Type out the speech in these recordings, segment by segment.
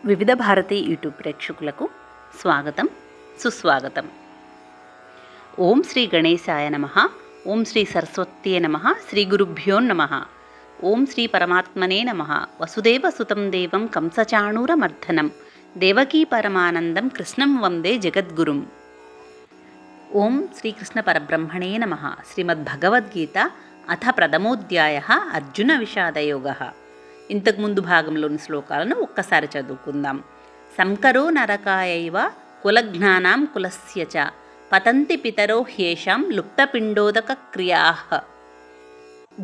వివిధ భారతి యూట్యూబ్ ప్రేక్షకులకు స్వాగతం, సుస్వాగతం. ఓం శ్రీ గణేశాయ నమః. ఓం శ్రీ సరస్వత్యే నమః. శ్రీ గురుభ్యో నమః. ఓం శ్రీ పరమాత్మనే నమః. వసుదేవ సుతం దేవం కంసచాణూరమర్దనం దేవకీ పరమానందం కృష్ణం వందే జగద్గురుం. ఓం శ్రీకృష్ణ పరబ్రహ్మణే నమః. శ్రీమద్భగవద్గీత అథ ప్రథమోధ్యాయః అర్జున విషాదయోగః. ఇంతకుముందు భాగంలోని శ్లోకాలను ఒక్కసారి చదువుకుందాం. సంకరో నరకాయైవ కులజ్ఞానాం కులస్య చ పతంతి పితరో హ్యేషాం లుప్తపిండోదక క్రియాః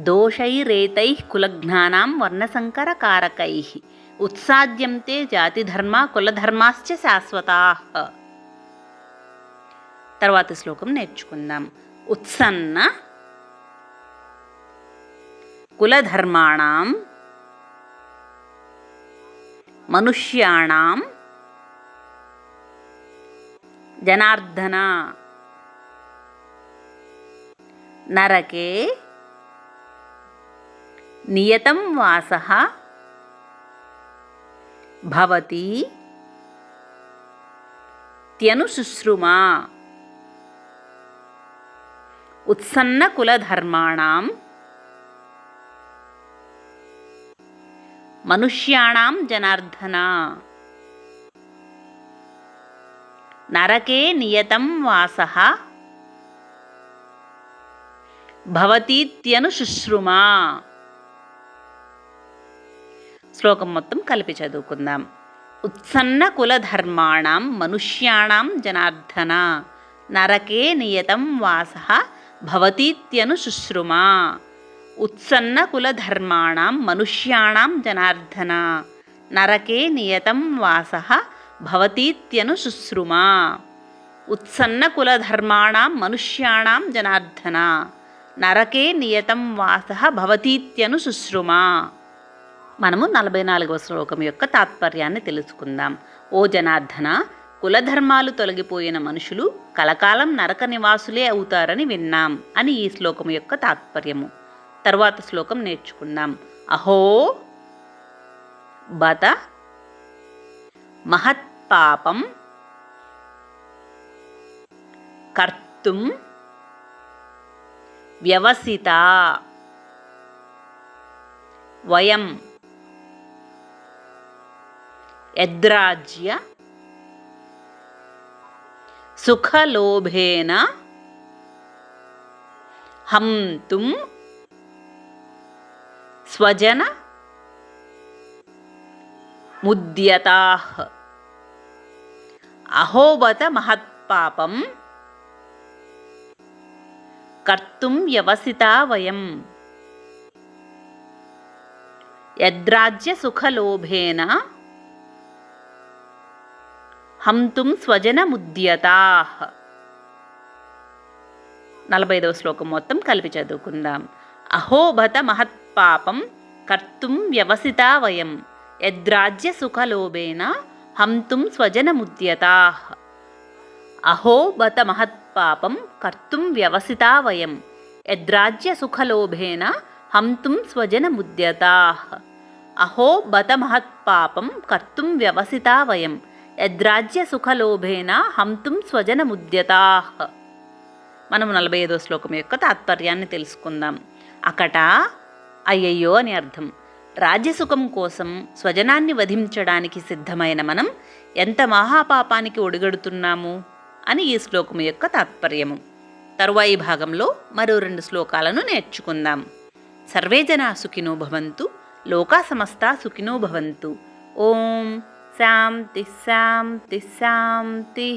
దోషైరేతైః కులజ్ఞానాం వర్ణసంకరకారకైః ఉత్సాద్యంతే జాతిధర్మా కులధర్మాశ్చ శాశ్వతాః. తర్వాత శ్లోకం నేర్చుకుందాం. ఉత్సన్న కులధర్మాణం మనుష్యాణం జనార్దన నరకే నియతం వాసః భవతి త్యనుశుశ్రుమా. ఉత్సన్న కులధర్మాణం మనుష్యాణం జనార్దన నరకే నియతం వాసః భవతీత్యనుశుశ్రుమా. శ్లోకం మొత్తం కలిపి చదువుకుందాం. ఉత్సన్న కులధర్మాణం మనుష్యాణం జనార్దన నరకే నియతం వాసః భవతీత్యనుశుశ్రుమా. ఉత్సన్న కులధర్మాణం మనుష్యాణం జనార్దన నరకే నియతం వాసః భవతీత్యనుశుశ్రుమా. ఉత్సన్న కులధర్మాణం మనుష్యాణం జనార్దన నరకే నియతం వాసః భవతీత్యనుశుశ్రుమా. మనము 44వ శ్లోకం యొక్క తాత్పర్యాన్ని తెలుసుకుందాం. ఓ జనార్దన, కులధర్మాలు తొలగిపోయిన మనుషులు కలకాలం నరక నివాసులే అవుతారని విన్నాం అని ఈ శ్లోకం యొక్క తాత్పర్యము. తరువాత శ్లోకం నేర్చుకుందాం. అహో బత మహత్పాపం కర్తుం వ్యవసితా వయం యద్రాజ్య సుఖలోభేన హంతుం స్వజన ముద్యతాః. అహోబత మహత్పాపం కర్తుం వ్యవసితా వయం యద్రాజ్య సుఖలోభేన హంతుం స్వజన ముద్యతాః. 45వ శ్లోకం మొత్తం కలిపి చదువుకుందాం. అహోబత మహత్పాపం కర్తుం వ్యవసితా వయం యద్రాజ్య సుఖలోభేన హంతుం స్వజన ముద్యతాః. అహోబత మహత్పాపం కర్తుం వ్యవసితా వయం యద్రాజ్య సుఖలోభేన హంతుం స్వజన ముద్యతాః. అహోబత మహత్పాపం కర్తుం వ్యవసితా వయం యద్రాజ్య సుఖలోభేన హంతుం స్వజన ముద్యతాః. మనం 45వ శ్లోకం యొక్క తాత్పర్యాన్ని తెలుసుకుందాం. అకట అయ్యయ్యో అని అర్థం. రాజ్యసుఖం కోసం స్వజనాన్ని వధించడానికి సిద్ధమైన మనం ఎంత మహాపాపానికి ఒడిగడుతున్నాము అని ఈ శ్లోకం యొక్క తాత్పర్యము. తరువాయి భాగంలో మరో 2 శ్లోకాలను నేర్చుకుందాం. సర్వే జనా సుఖినో భవంతు, లోకా సమస్తా సుఖినో భవంతు. ఓం శాంతి శాంతి శాంతి.